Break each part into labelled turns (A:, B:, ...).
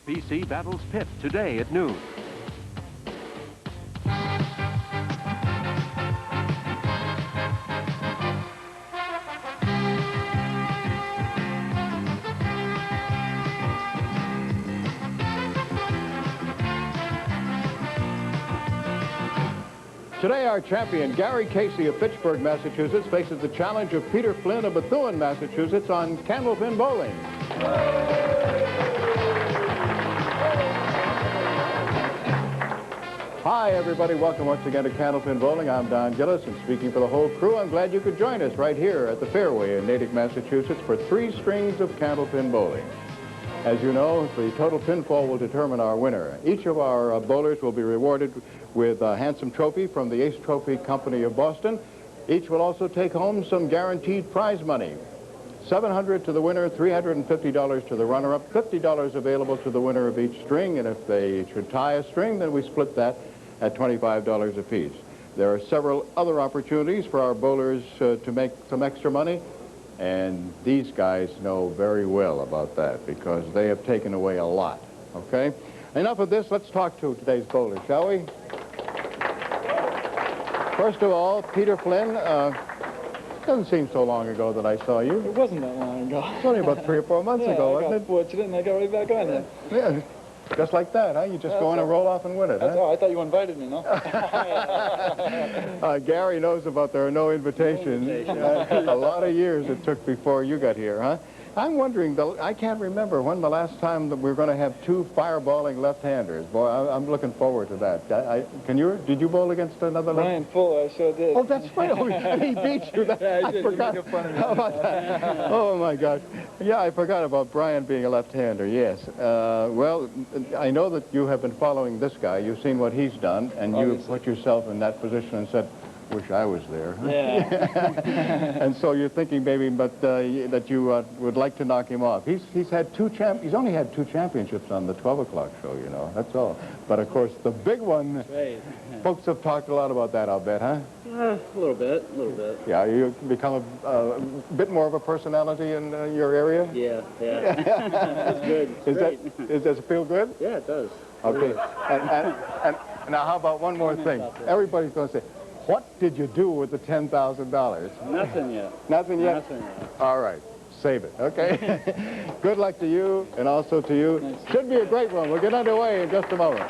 A: BC battles Pitt today at noon.
B: Today, our champion, Gary Casey of Fitchburg, Massachusetts, faces the challenge of Peter Flynn of Bethune, Massachusetts, on Candlepin Bowling. Hi, everybody. Welcome once again to Candlepin Bowling. I'm Don Gillis, and speaking for the whole crew, I'm glad you could join us right here at the Fairway in Natick, Massachusetts, for 3 strings of Candlepin Bowling. As you know, the total pinfall will determine our winner. Each of our bowlers will be rewarded with a handsome trophy from the Ace Trophy Company of Boston. Each will also take home some guaranteed prize money. $700 to the winner, $350 to the runner-up, $50 available to the winner of each string, and if they should tie a string, then we split that at $25 apiece. There are several other opportunities for our bowlers to make some extra money, and these guys know very well about that because they have taken away a lot, okay? Enough of this, let's talk to today's bowlers, shall we? First of all, Peter Flynn, doesn't seem so long ago that I saw you.
C: It wasn't that long ago.
B: It's only about 3 or 4 months ago, wasn't it?
C: I got fortunate and I got right back on there.
B: Yeah, just like that, huh? You just go in and roll off and win it,
C: That's
B: huh?
C: all. I thought you invited me, no?
B: Gary knows about there are no invitations. A lot of years it took before you got here, huh? I'm wondering, I can't remember when the last time that we're going to have 2 fireballing left-handers. Boy, I'm looking forward to that. Did you bowl against another left?
C: Brian Fuller, I sure did.
B: Oh, that's right. Oh, he beat you.
C: Yeah,
B: I forgot. How about that? Oh, my God. Yeah, I forgot about Brian being a left-hander, yes. Well, I know that you have been following this guy. You've seen what he's done, and you put yourself in that position and said, wish I was there.
C: Yeah.
B: And so you're thinking maybe that you would like to knock him off. He's only had 2 championships on the 12 o'clock show, you know. That's all. But of course the big one,
C: Right.
B: Folks have talked a lot about that, I'll bet, huh?
C: A little bit.
B: Yeah, you become a bit more of a personality in your area?
C: Yeah. That's good.
B: Does it feel good?
C: Yeah, it does.
B: Okay. And now how about one more thing? Everybody's going to say, what did you do with the $10,000?
C: Nothing yet.
B: Nothing yet?
C: Nothing yet.
B: All right. Save it, okay? Good luck to you and also to you.
C: Thanks.
B: Should be a great one. We'll get underway in just a moment.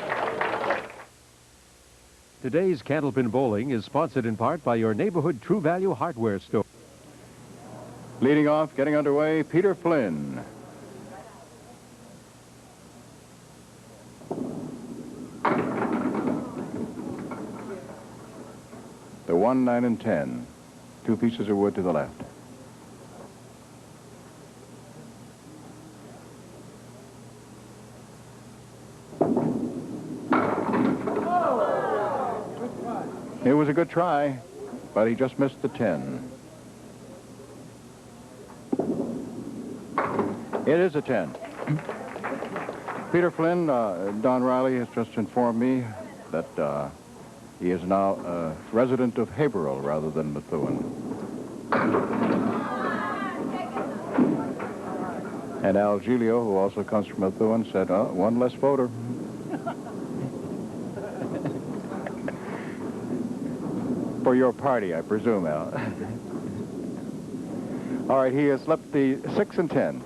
A: Today's Candlepin Bowling is sponsored in part by your neighborhood True Value hardware store.
B: Leading off, getting underway, Peter Flynn. The 1, 9, and 10. 2 pieces of wood to the left. It was a good try, but he just missed the 10. It is a 10. Peter Flynn, Don Riley has just informed me that he is now a resident of Haverhill rather than Bethune. And Al Giglio, who also comes from Bethune, said, oh, 1 less voter. For your party, I presume, Al. All right, he has left the 6 and 10.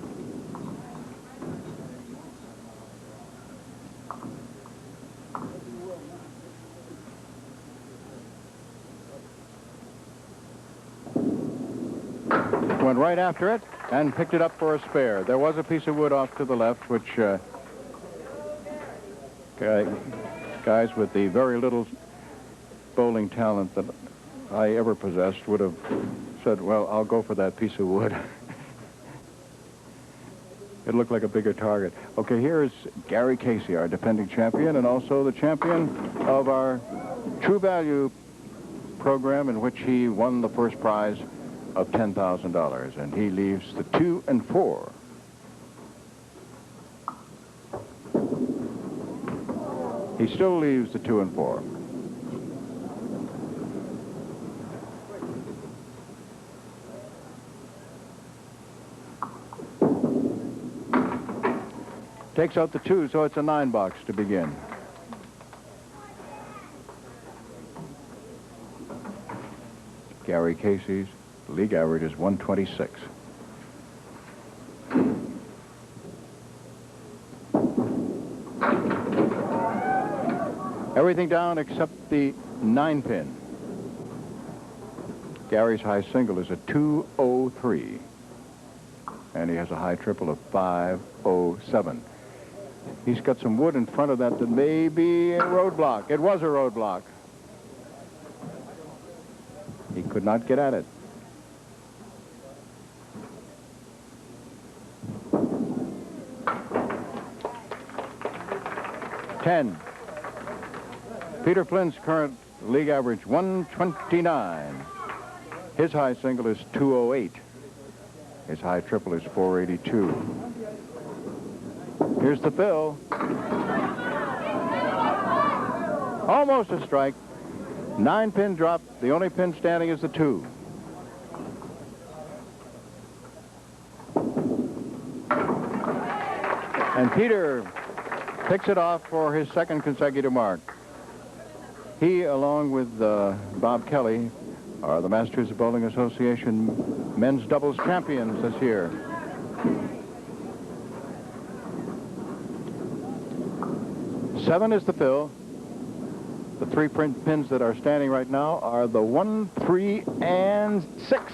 B: Went right after it and picked it up for a spare. There was a piece of wood off to the left, which guys with the very little bowling talent that I ever possessed would have said, well, I'll go for that piece of wood. It looked like a bigger target. Okay, here is Gary Casey, our defending champion, and also the champion of our True Value program, in which he won the first prize of $10,000, and he leaves the 2 and 4. He still leaves the 2 and 4. Takes out the 2, so it's a 9 box to begin. Gary Casey's league average is 126. Everything down except the 9-pin. Gary's high single is a 203. And he has a high triple of 507. He's got some wood in front of that may be a roadblock. It was a roadblock. He could not get at it. Ten. Peter Flynn's current league average, 129. His high single is 208. His high triple is 482. Here's the fill. Almost a strike. 9-pin drop. The only pin standing is the 2. And Peter picks it off for his second consecutive mark. He, along with Bob Kelly, are the Massachusetts Bowling Association men's doubles champions this year. Seven is the fill. The 3 pins that are standing right now are the 1, 3, and 6.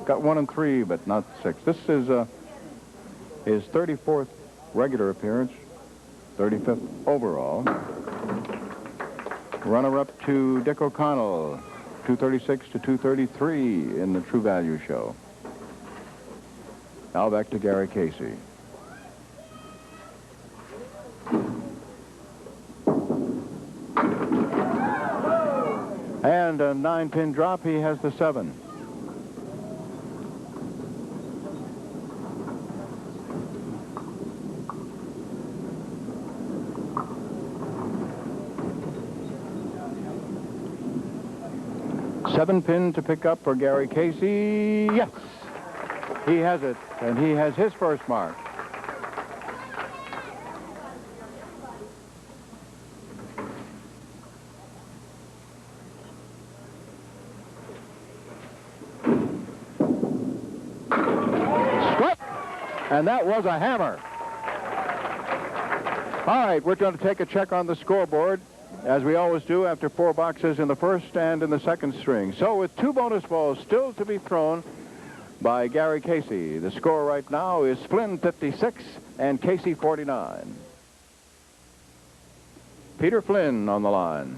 B: Got 1 and 3, but not 6. This is his 34th regular appearance, 35th overall. Runner-up to Dick O'Connell, 236 to 233 in the True Value show. Now back to Gary Casey. And a 9-pin drop, he has the 7. Seven pin to pick up for Gary Casey. Yes, he has it, and he has his first mark. Strike, and that was a hammer. All right, we're going to take a check on the scoreboard, as we always do after 4 boxes in the first and in the second string. So with 2 bonus balls still to be thrown by Gary Casey, the score right now is Flynn 56 and Casey 49. Peter Flynn on the line.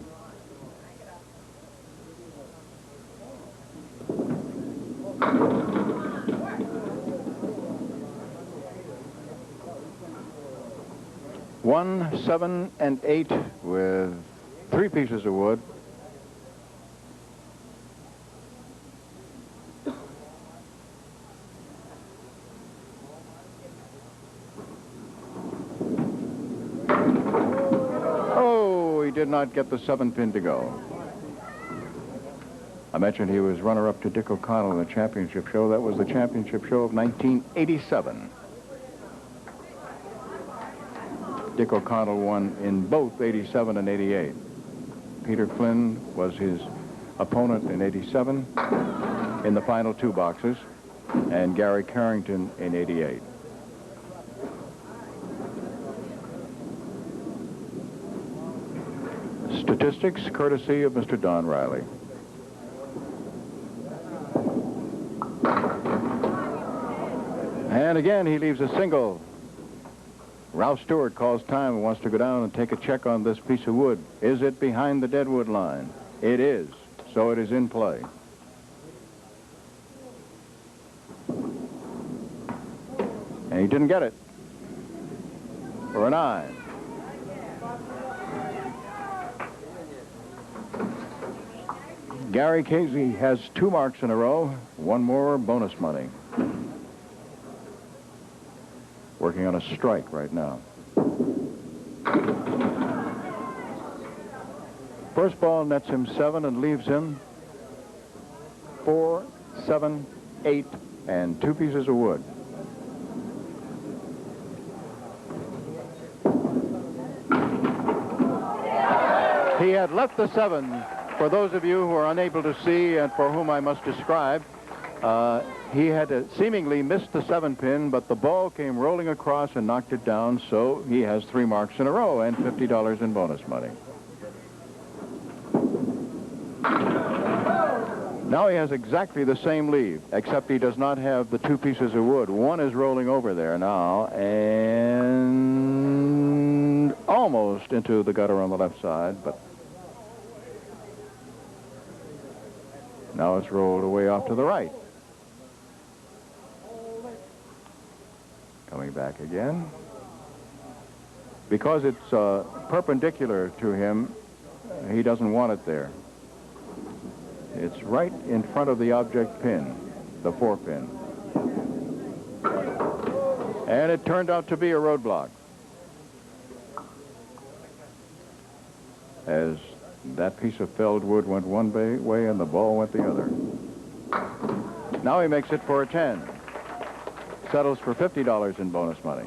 B: One, 7, and 8 with 3 pieces of wood. Oh, he did not get the 7 pin to go. I mentioned he was runner-up to Dick O'Connell in the championship show. That was the championship show of 1987. Dick O'Connell won in both 87 and 88. Peter Flynn was his opponent in 87 in the final 2 boxes, and Gary Carrington in 88. Statistics courtesy of Mr. Don Riley. And again, he leaves a single. Ralph Stewart calls time and wants to go down and take a check on this piece of wood. Is it behind the deadwood line? It is, so it is in play. And he didn't get it for a 9. Gary Casey has 2 marks in a row, 1 more bonus money. Working on a strike right now. First ball nets him 7 and leaves him 4, 7, 8, and 2 pieces of wood. He had left the 7. For those of you who are unable to see and for whom I must describe, he had seemingly missed the 7-pin, but the ball came rolling across and knocked it down, so he has 3 marks in a row and $50 in bonus money. Now he has exactly the same lead, except he does not have the 2 pieces of wood. One is rolling over there now and almost into the gutter on the left side, but now it's rolled away off to the right. Coming back again. Because it's perpendicular to him, he doesn't want it there. It's right in front of the object pin, the 4-pin. And it turned out to be a roadblock, as that piece of felled wood went one way and the ball went the other. Now he makes it for a 10. Settles for $50 in bonus money.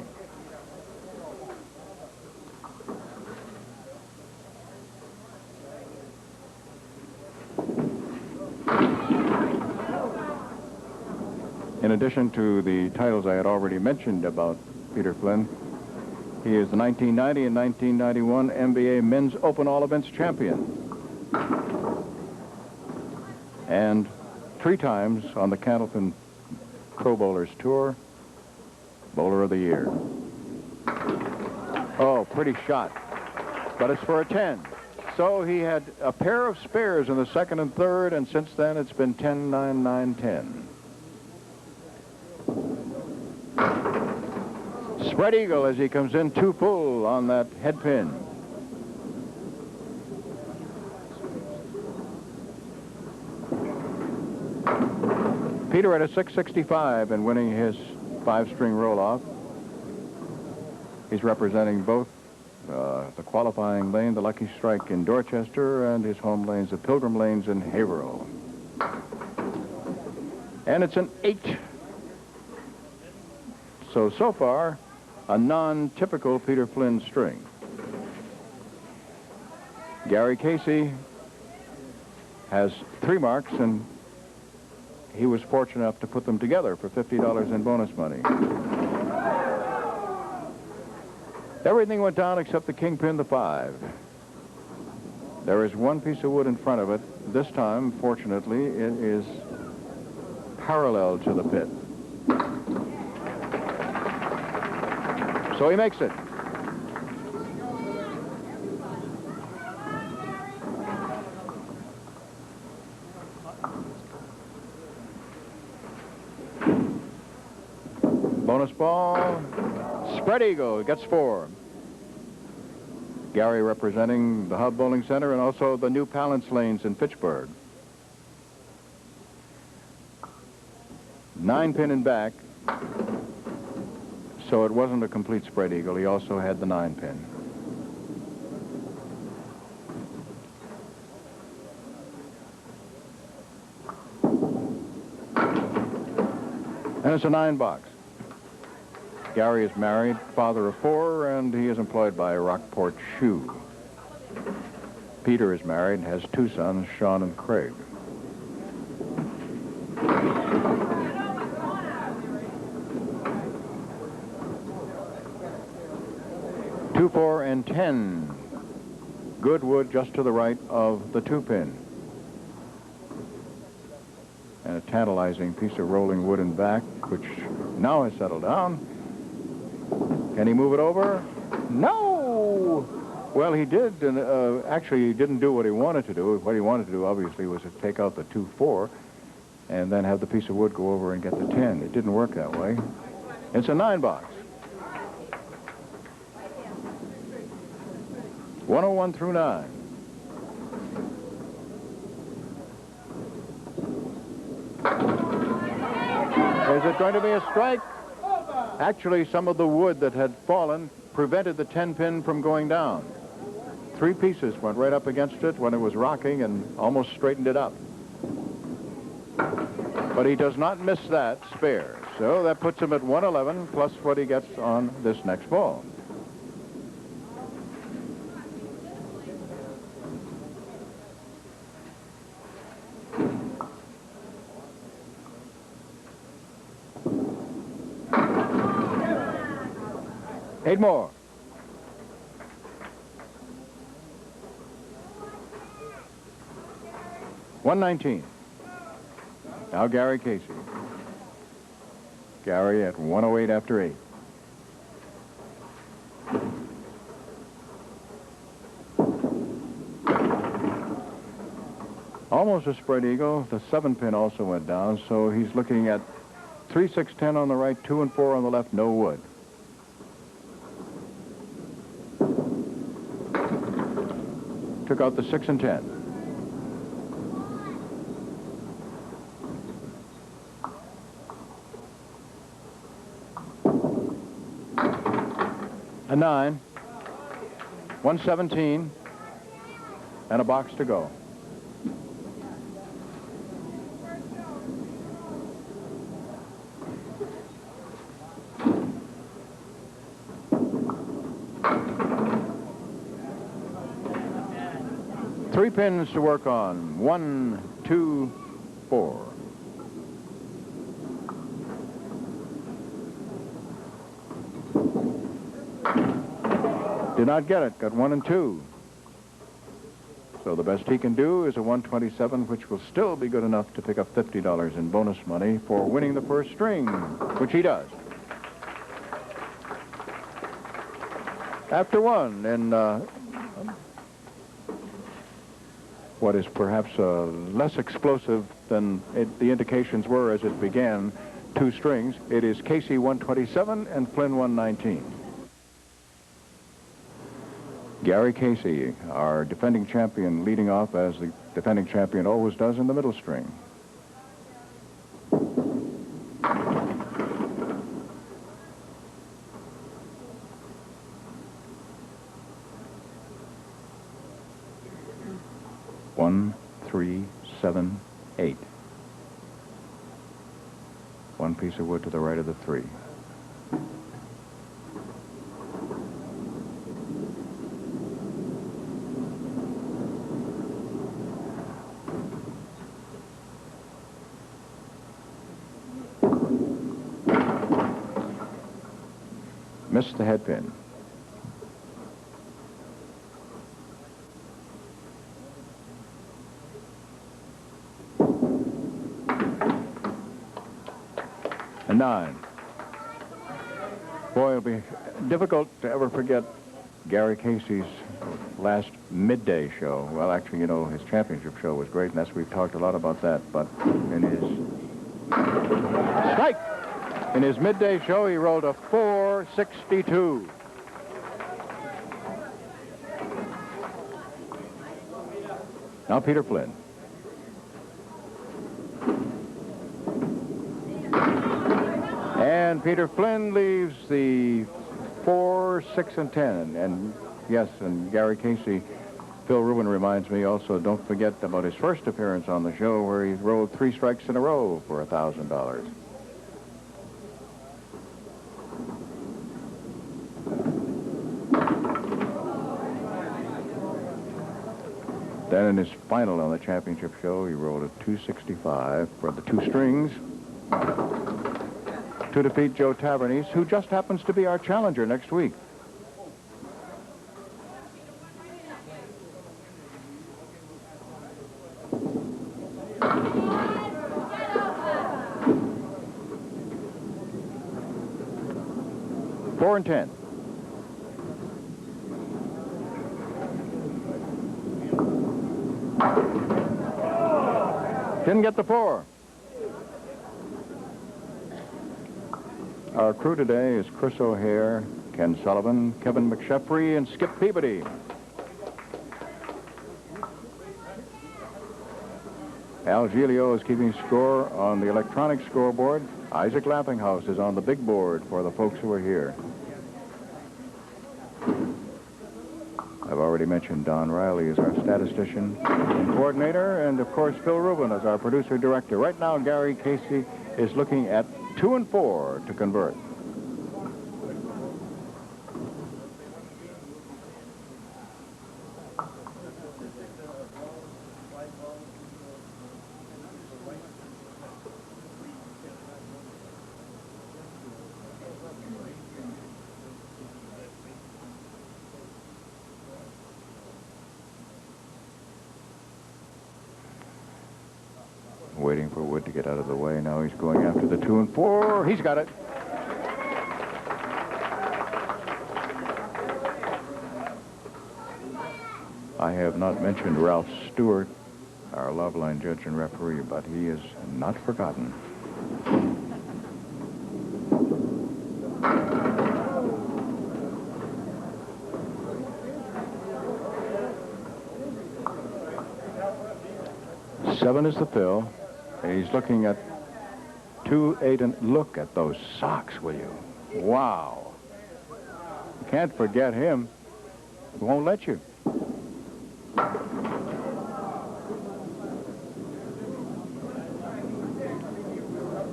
B: In addition to the titles I had already mentioned about Peter Flynn, he is the 1990 and 1991 NBA Men's Open All Events champion. And 3 times on the Candlepin Pro Bowlers Tour, Bowler of the Year. Oh, pretty shot. But it's for a 10. So he had a pair of spares in the 2nd and 3rd, and since then it's been 10, 9, 9, 10. Spread eagle as he comes in 2 full on that head pin. Peter at a 665 and winning his 5-string roll-off. He's representing both the qualifying lane, the Lucky Strike in Dorchester, and his home lanes, the Pilgrim Lanes in Haverhill. And it's an 8. So far, a non-typical Peter Flynn string. Gary Casey has 3 marks, and he was fortunate enough to put them together for $50 in bonus money. Everything went down except the kingpin, the 5. There is 1 piece of wood in front of it. This time, fortunately, it is parallel to the pit. So he makes it. Bonus ball. Spread eagle. He gets 4. Gary representing the Hub Bowling Center and also the New Palance Lanes in Fitchburg. 9-pin in back. So it wasn't a complete spread eagle. He also had the 9-pin. And it's a 9 box. Gary is married, father of 4, and he is employed by Rockport Shoe. Peter is married and has 2 sons, Sean and Craig. Two, 4, and 10. Good wood just to the right of the 2-pin. And a tantalizing piece of rolling wood in back, which now has settled down. Can he move it over? No! Well, he did, and actually he didn't do what he wanted to do. What he wanted to do, obviously, was to take out the 2-4 and then have the piece of wood go over and get the 10. It didn't work that way. It's a 9 box. 101 through 9. Is it going to be a strike? Actually, some of the wood that had fallen prevented the 10-pin from going down. 3 pieces went right up against it when it was rocking and almost straightened it up. But he does not miss that spare. So that puts him at 111 plus what he gets on this next ball. 8 more. $119. Now Gary Casey. Gary at 108 after 8. Almost a spread eagle. The 7-pin also went down, so he's looking at 3, 6, 10 on the right, 2 and 4 on the left, no wood. Took out the 6 and 10. A 9, 117, and a box to go. Three pins to work on. 1, 2, 4. Did not get it. Got 1 and 2. So the best he can do is a 127, which will still be good enough to pick up $50 in bonus money for winning the first string, which he does. After 1, and what is perhaps less explosive than the indications were as it began, 2 strings, it is Casey 127 and Flynn 119. Gary Casey, our defending champion, leading off as the defending champion always does in the middle string. One, 3, 7, 8. 1 piece of wood to the right of the 3. Missed the head pin. A 9. Boy, it'll be difficult to ever forget Gary Casey's last midday show. Well, actually, you know, his championship show was great, and we've talked a lot about that. But in his strike, in his midday show, he rolled a 462. Now Peter Flynn. And Peter Flynn leaves the 4, 6, and 10. And yes, and Gary Casey, Phil Rubin reminds me also, don't forget about his first appearance on the show where he rolled 3 strikes in a row for $1,000. Then in his final on the championship show, he rolled a 265 for the 2 strings to defeat Joe Tavernese, who just happens to be our challenger next week. Four and 10. Didn't get the 4. Our crew today is Chris O'Hare, Ken Sullivan, Kevin McSheffrey, and Skip Peabody. Al Giglio is keeping score on the electronic scoreboard. Isaac Lappinghouse is on the big board for the folks who are here. I've already mentioned Don Riley is our statistician and coordinator, and of course Phil Rubin is our producer-director. Right now, Gary Casey is looking at 2 and 4 to convert. waiting for Wood to get out of the way. Now he's going after the 2 and 4. He's got it. I have not mentioned Ralph Stewart, our Loveline judge and referee, but he is not forgotten. Seven is the fill. He's looking at 2, 8, and look at those socks, will you? Wow. You can't forget him. He won't let you.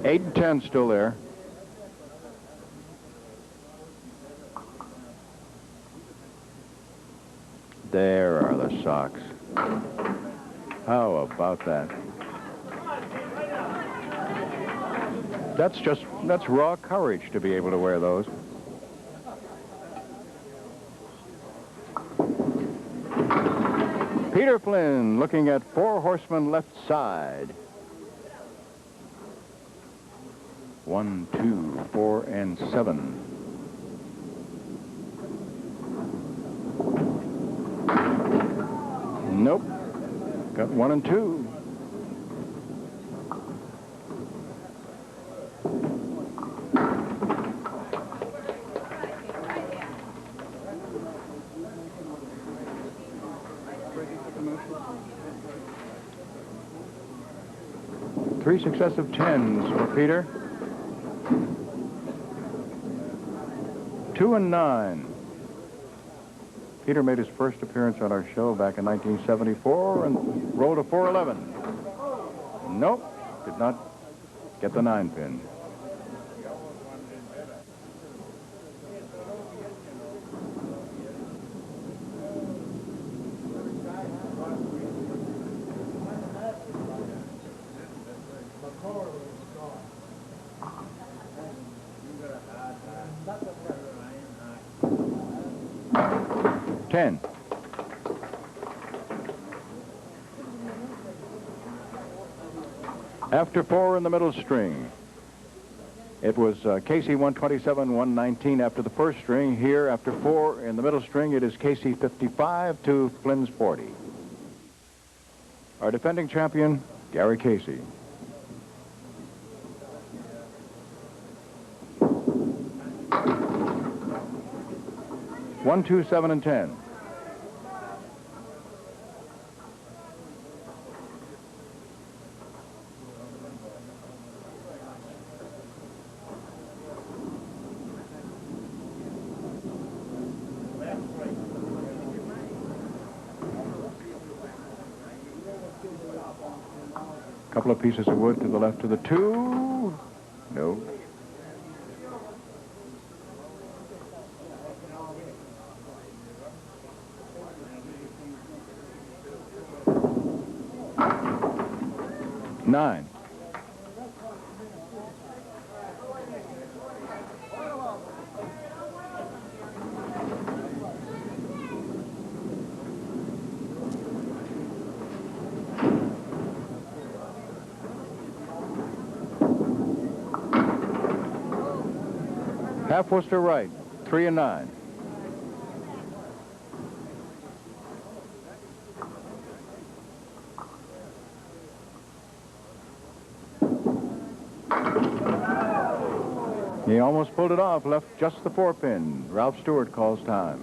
B: Eight and 10 still there. There are the socks. How about that? That's raw courage to be able to wear those. Peter Flynn looking at 4 horsemen left side. 1, 2, 4, and 7. Nope. Got 1 and 2. Three successive 10s for Peter. 2 and 9. Peter made his first appearance on our show back in 1974 and rolled a 411. Nope, did not get the 9 pin. After 4 in the middle string, it was Casey 127, 119 after the first string. Here, after 4 in the middle string, it is Casey 55 to Flynn's 40. Our defending champion, Gary Casey. One, 2, 7, and 10. Couple of pieces of wood to the left of the 2. No. Nine. Half Worcester right, 3 and 9. He almost pulled it off, left just the 4 pin. Ralph Stewart calls time.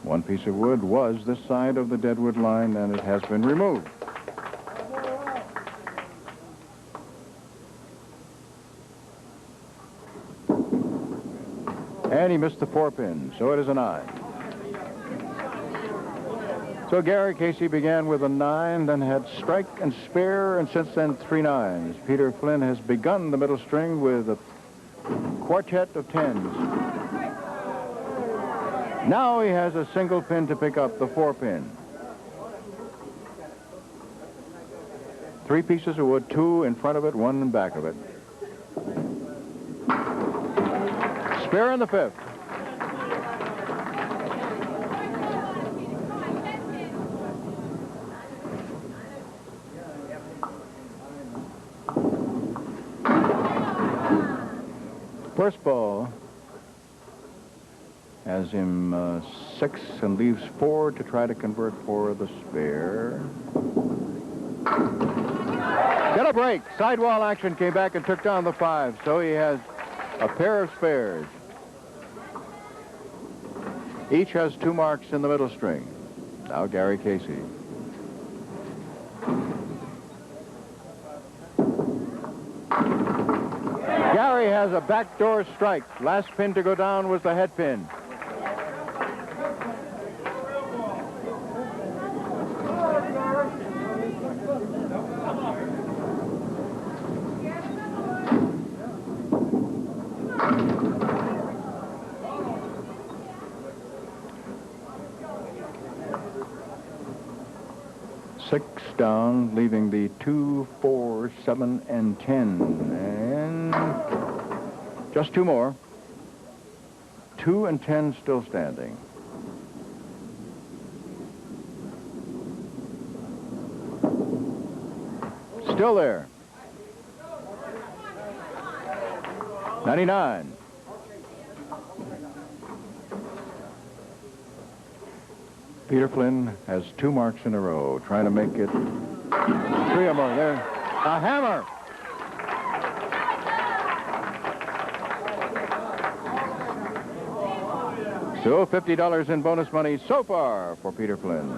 B: One piece of wood was this side of the deadwood line, and it has been removed. And he missed the 4 pin, so it is a 9. So Gary Casey began with a 9, then had strike and spare, and since then 3 9s. Peter Flynn has begun the middle string with a quartet of 10s. Now he has a single pin to pick up, the 4 pin. 3 pieces of wood, 2 in front of it, 1 in back of it. Spare in the 5th. First ball has him 6 and leaves 4 to try to convert for the spare. Get a break. Sidewall action came back and took down the 5, so he has a pair of spares. Each has 2 marks in the middle string. Now Gary Casey. Gary has a backdoor strike. Last pin to go down was the head pin. Six down, leaving the 2, 4, 7, and 10. And just 2 more. 2 and 10 still standing. Still there. 99. Peter Flynn has 2 marks in a row, trying to make it 3 or more. There, a hammer. So $50 in bonus money so far for Peter Flynn.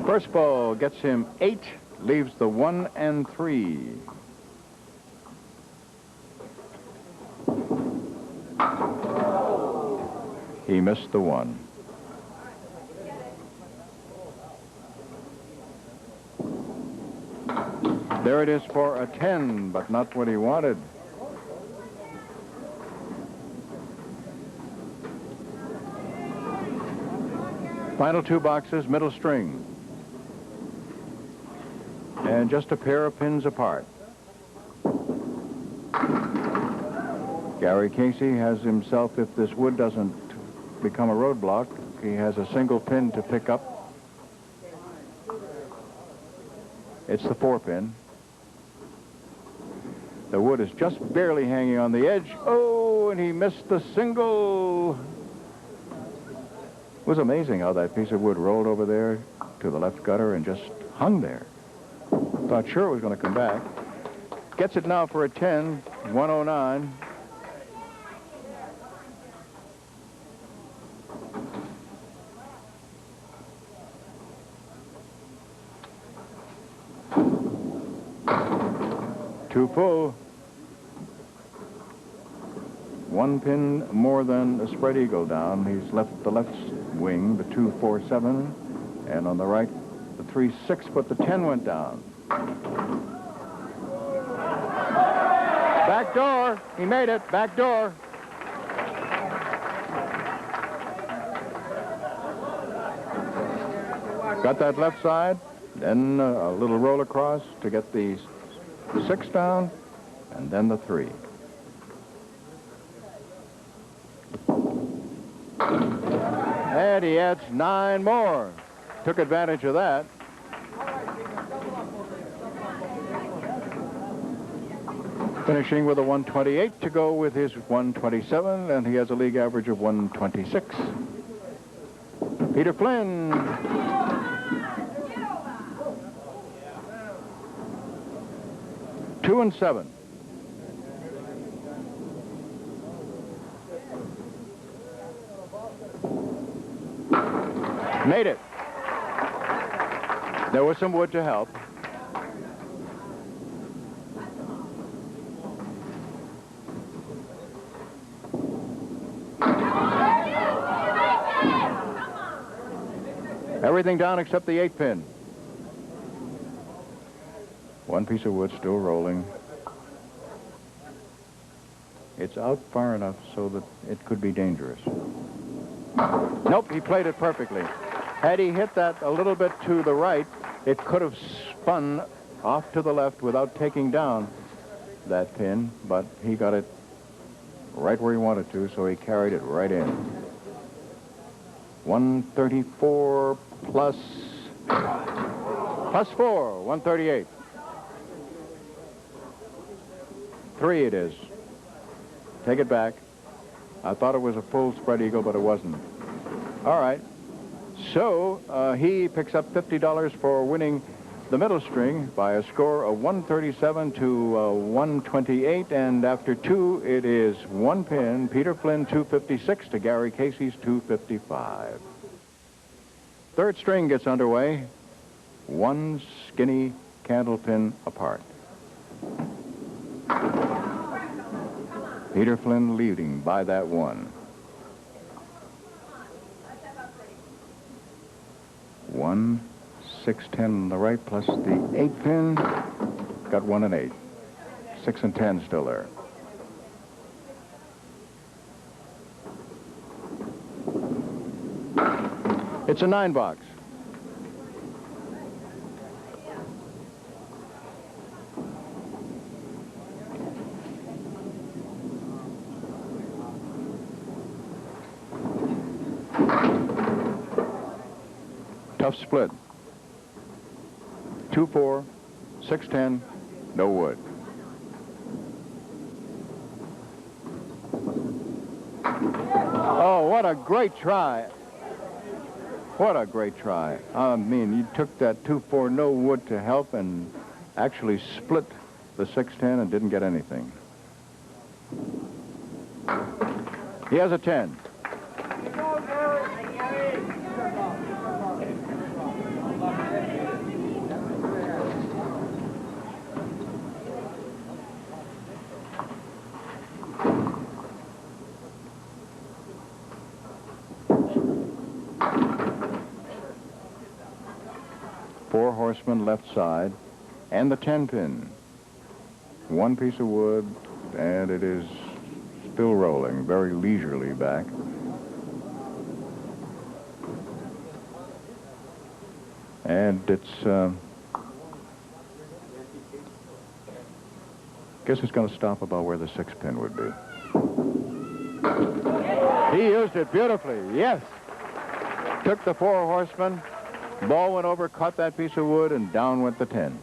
B: First ball gets him 8, leaves the 1 and 3. He missed the 1. There it is for a 10, but not what he wanted. Final 2 boxes, middle string. And just a pair of pins apart. Gary Casey has himself, if this wood doesn't become a roadblock, he has a single pin to pick up. It's the 4 pin. The wood is just barely hanging on the edge. Oh, and he missed the single. It was amazing how that piece of wood rolled over there to the left gutter and just hung there. Thought sure it was going to come back. Gets it now for a 10, 109. Too full. 1 pin more than a spread eagle down. He's left the left wing, the 2, 4, 7, and on the right, the 3, 6, but the 10 went down. Back door. He made it. Back door. Got that left side, then a little roll across to get the 6 down, and then the 3. And he adds 9 more. Took advantage of that. Finishing with a 128 to go with his 127, and he has a league average of 126. Peter Flynn. Two and 7. Made it. There was some wood to help. Everything down except the 8 pin. 1 piece of wood still rolling. It's out far enough so that it could be dangerous. Nope, he played it perfectly. Had he hit that a little bit to the right, it could have spun off to the left without taking down that pin, but he got it right where he wanted to, so he carried it right in. 134 plus 4, 138. 3 it is. Take it back. I thought it was a full spread eagle, but it wasn't. All right. So he picks up $50 for winning the middle string by a score of 137 to 128, and after 2, it is 1 pin. Peter Flynn 256 to Gary Casey's 255. Third string gets underway. 1 skinny candlepin apart. Peter Flynn leading by that 1. 1, 6, 10 on the right, plus the 8 pin. Got 1 and 8. 6 and 10 still there. It's a 9 box. Tough split. 2-4, 6-10, no wood. Oh, what a great try. What a great try. I mean, you took that 2-4, no wood to help and actually split the 6-10 and didn't get anything. He has a 10. Four horsemen left side, and the 10 pin. 1 piece of wood, and it is still rolling, very leisurely back. And it's, guess it's going to stop about where the 6 pin would be. He used it beautifully, yes. Took the 4 horsemen. Ball went over, caught that piece of wood, and down went the 10.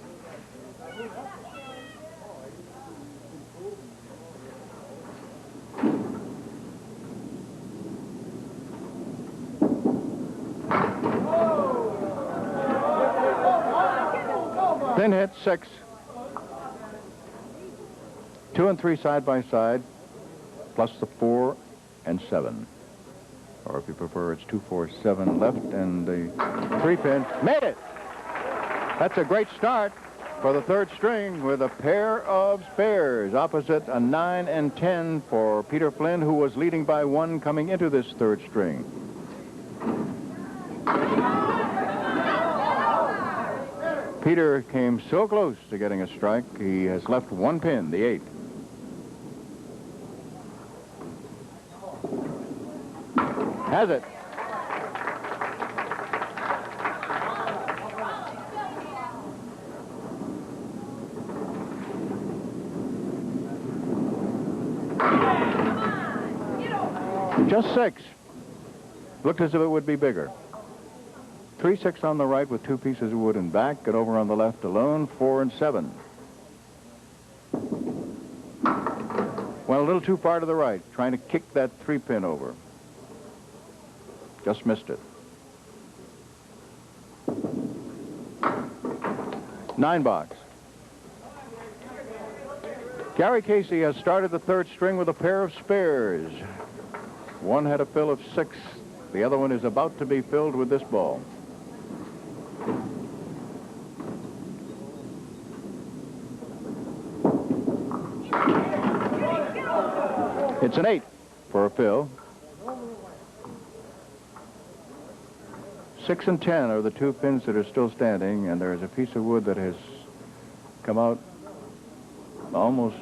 B: Thin hit, 6. 2 and 3 side by side, plus the 4 and 7. Or if you prefer, it's 2, 4, 7 left, and the 3 pin made it. That's a great start for the third string with a pair of spares opposite a 9 and 10 for Peter Flynn, who was leading by 1 coming into this third string. Peter came so close to getting a strike, he has left 1 pin, the 8. Has it. Just 6. Looked as if it would be bigger. 3-6 on the right with 2 pieces of wood in back. Get over on the left alone. 4 and 7. Went a little too far to the right, trying to kick that 3 pin over. Just missed it. 9 box. Gary Casey has started the third string with a pair of spares. One had a fill of 6. The other one is about to be filled with this ball. It's an 8 for a fill. 6 and 10 are the 2 pins that are still standing, and there is a piece of wood that has come out almost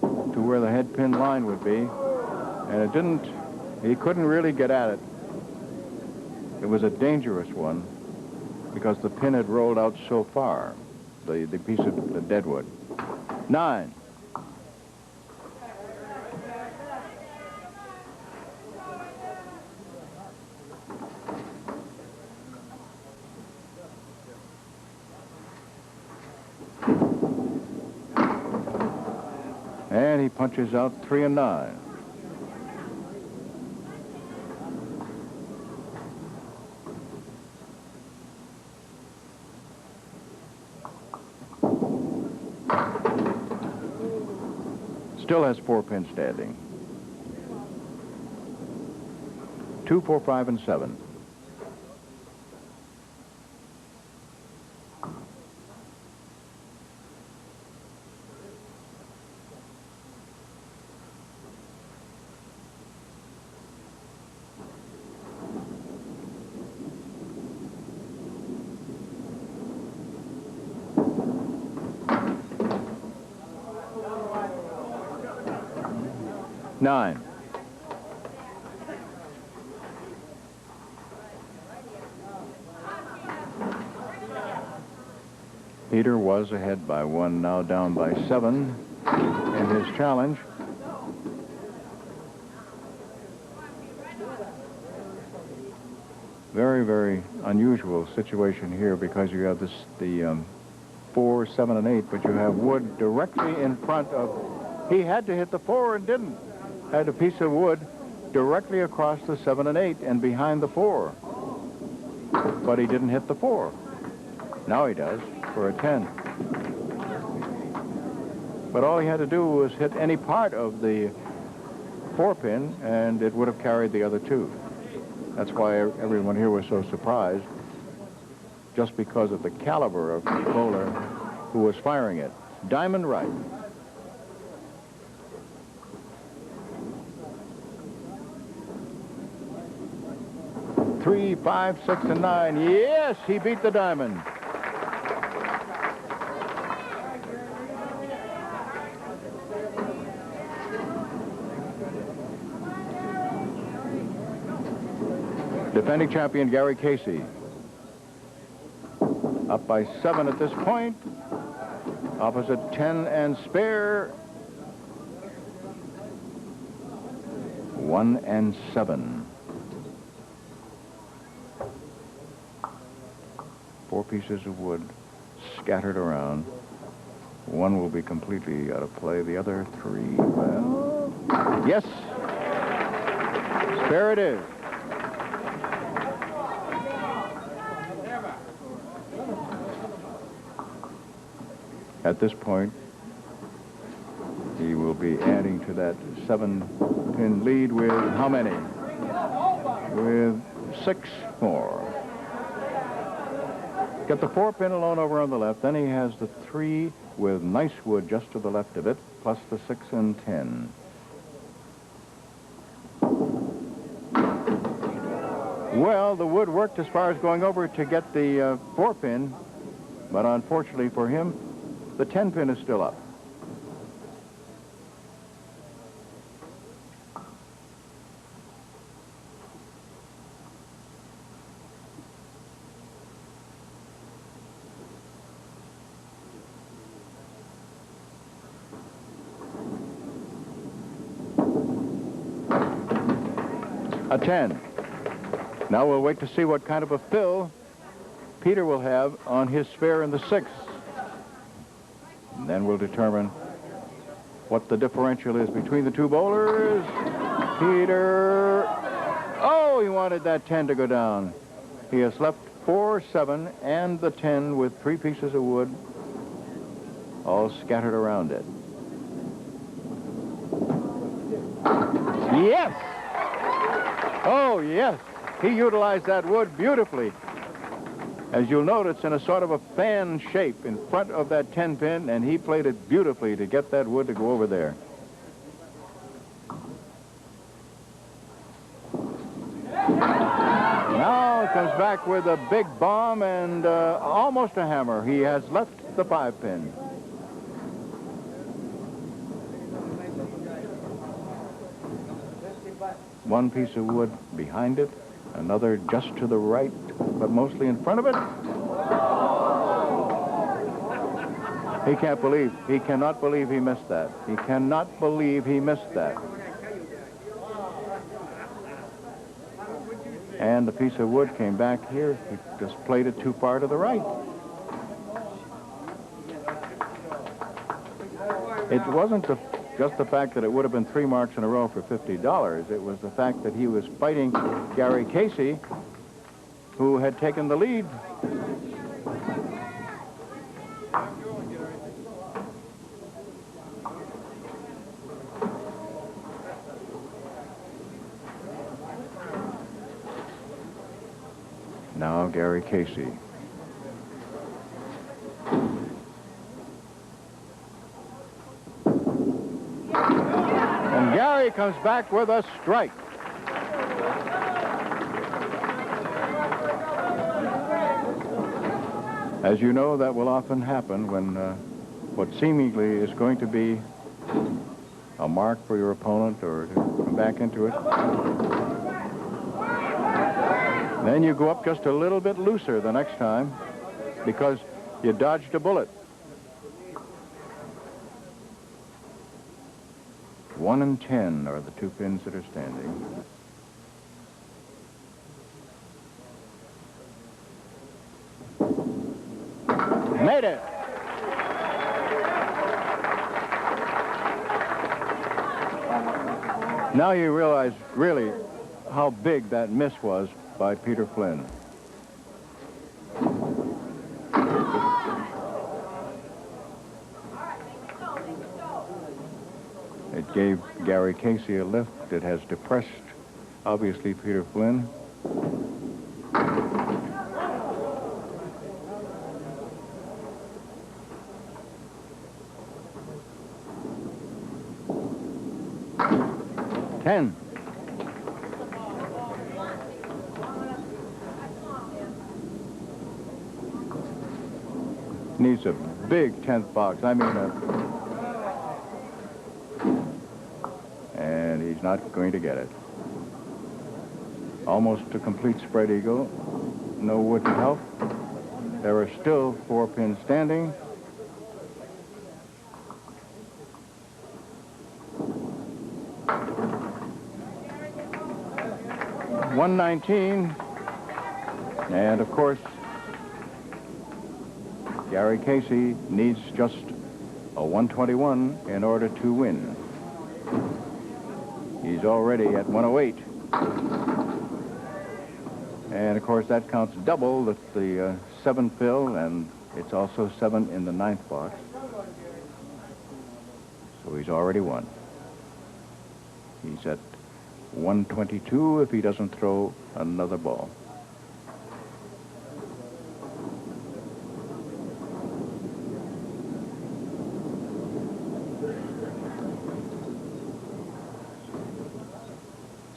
B: to where the head pin line would be, and he couldn't really get at it. It was a dangerous one because the pin had rolled out so far, the piece of the deadwood. 9. And he punches out 3 and 9. Still has 4 pins standing. 2, 4, 5, and 7. Nine. Peter was ahead by 1, now down by 7 in his challenge. Very, very unusual situation here because you have the 4, 7, and 8, but you have wood directly in front of. He had to hit the 4 and didn't. Had a piece of wood directly across the 7 and 8 and behind the 4. But he didn't hit the 4. Now he does for a 10. But all he had to do was hit any part of the 4 pin and it would have carried the other 2. That's why everyone here was so surprised, just because of the caliber of the bowler who was firing it. Diamond right. 3, 5, 6, and 9. Yes, he beat the diamond. Defending champion Gary Casey. Up by 7 at this point. Opposite 10 and spare. 1 and 7. 4 pieces of wood scattered around. 1 will be completely out of play. The other 3, well, yes. Spare it is. At this point, he will be adding to that 7-pin lead with how many? With 6 more. Get the 4-pin alone over on the left. Then he has the 3 with nice wood just to the left of it, plus the 6 and 10. Well, the wood worked as far as going over to get the 4-pin, but unfortunately for him, the 10-pin is still up. A 10. Now we'll wait to see what kind of a fill Peter will have on his spare in the 6th. And then we'll determine what the differential is between the 2 bowlers. Peter, oh, he wanted that 10 to go down. He has left 4, 7, and the 10 with 3 pieces of wood all scattered around it. Yes! Oh, yes. He utilized that wood beautifully. As you'll note, it's in a sort of a fan shape in front of that 10-pin, and he played it beautifully to get that wood to go over there. Now comes back with a big bomb and almost a hammer. He has left the 5-pin. One piece of wood behind it, another just to the right, but mostly in front of it. He cannot believe he missed that. He cannot believe he missed that. And the piece of wood came back here. He just played it too far to the right. It just the fact that it would have been 3 marks in a row for $50. It was the fact that he was fighting Gary Casey, who had taken the lead. Now Gary Casey. And Gary comes back with a strike. As you know, that will often happen when what seemingly is going to be a mark for your opponent or to come back into it. Then you go up just a little bit looser the next time because you dodged a bullet. 1 and 10 are the 2 pins that are standing. Made it! Now you realize really how big that miss was by Peter Flynn. It gave Gary Casey a lift. It has depressed, obviously, Peter Flynn. Ten. Needs a big 10th box. I mean, and he's not going to get it. Almost a complete spread eagle. No wood to help. There are still 4 pins standing. $119, and of course, Gary Casey needs just a 121 in order to win. He's already at 108. And of course, that counts double. That's the 7 fill, and it's also 7 in the 9th box. So he's already won. He's at 122 if he doesn't throw another ball.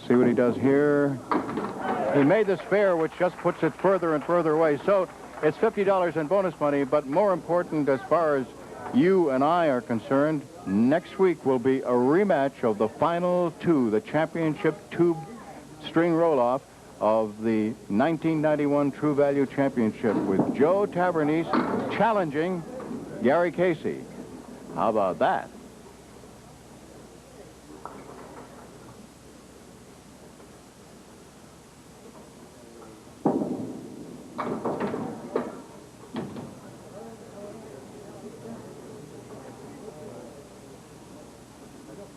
B: See what he does here. He made this fair, which just puts it further and further away. So it's $50 in bonus money, but more important as far as you and I are concerned, next week will be a rematch of the final 2, the championship tube string roll-off of the 1991 True Value Championship with Joe Tavernese challenging Gary Casey. How about that?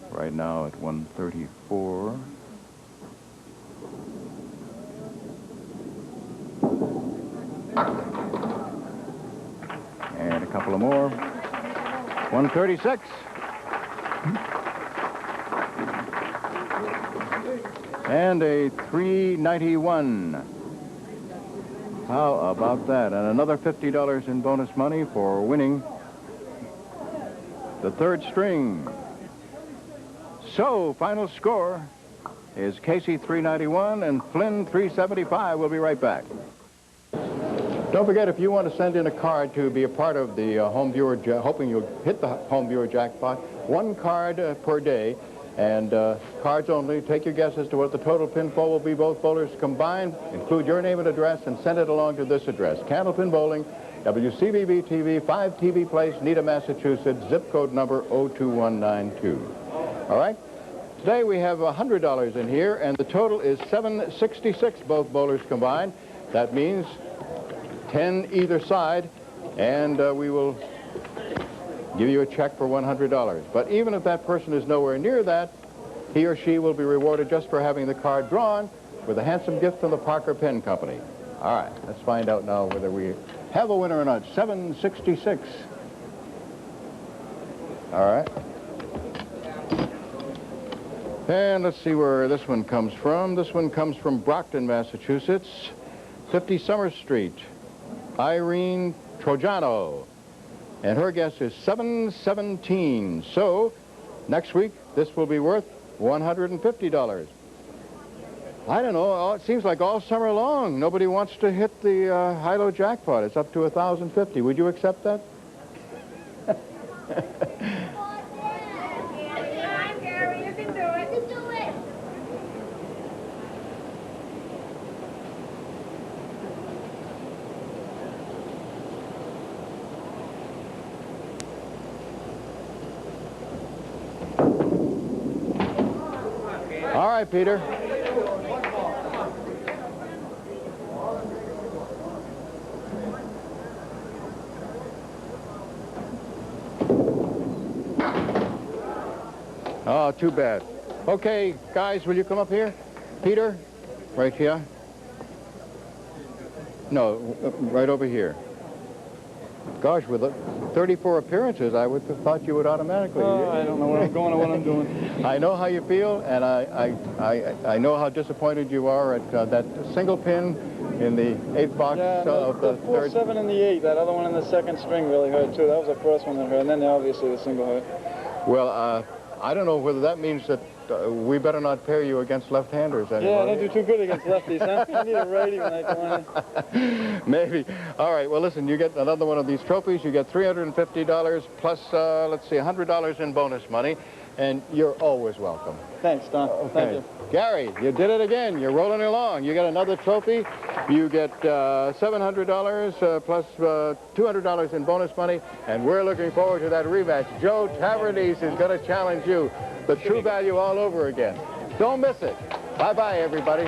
B: Right now at 134. And a couple of more. 136. And a 391. How about that? And another $50 in bonus money for winning the 3rd string. So, final score is Casey 391 and Flynn 375. We'll be right back. Don't forget, if you want to send in a card to be a part of the home viewer, hoping you'll hit the home viewer jackpot, 1 card per day, and cards only. Take your guess as to what the total pinfall will be, both bowlers combined. Include your name and address and send it along to this address. Candlepin Bowling, WCBB-TV, 5 TV Place, Needham, Massachusetts, zip code number 02192. All right? Today we have $100 in here, and the total is $766, both bowlers combined. That means 10 either side, and we will give you a check for $100. But even if that person is nowhere near that, he or she will be rewarded just for having the card drawn with a handsome gift from the Parker Pen Company. All right, let's find out now whether we have a winner or not. 766. All right. And let's see where this one comes from. This one comes from Brockton, Massachusetts. 50 Summer Street. Irene Trojano. And her guess is 717. So, next week, this will be worth $150. I don't know. It seems like all summer long, nobody wants to hit the high-low jackpot. It's up to $1,050. Would you accept that? All right, Peter. Oh, too bad. Okay, guys, will you come up here? Peter, right here. No, right over here. Gosh, with 34 appearances, I would have thought you would automatically.
C: Oh, I don't know where I'm going or what I'm doing.
B: I know how you feel, and I know how disappointed you are at that single pin in the 8th box of the third.
C: 4-7 in the 8. That other one in the second string really hurt too. That was the first one that hurt, and then obviously the single hurt.
B: Well, I don't know whether that means that we better not pair you against left-handers anymore.
C: Yeah, I don't do too good against lefties, huh? I need a righty when I go in.
B: Maybe. All right, well, listen, you get another one of these trophies. You get $350 plus, let's see, $100 in bonus money, and you're always welcome.
C: Thanks, Don.
B: Okay.
C: Thank you.
B: Gary, you did it again. You're rolling along. You get another trophy. You get $700 plus $200 in bonus money, and we're looking forward to that rematch. Joe Tavernese is going to challenge you. The True Value all over again. Don't miss it. Bye-bye, everybody.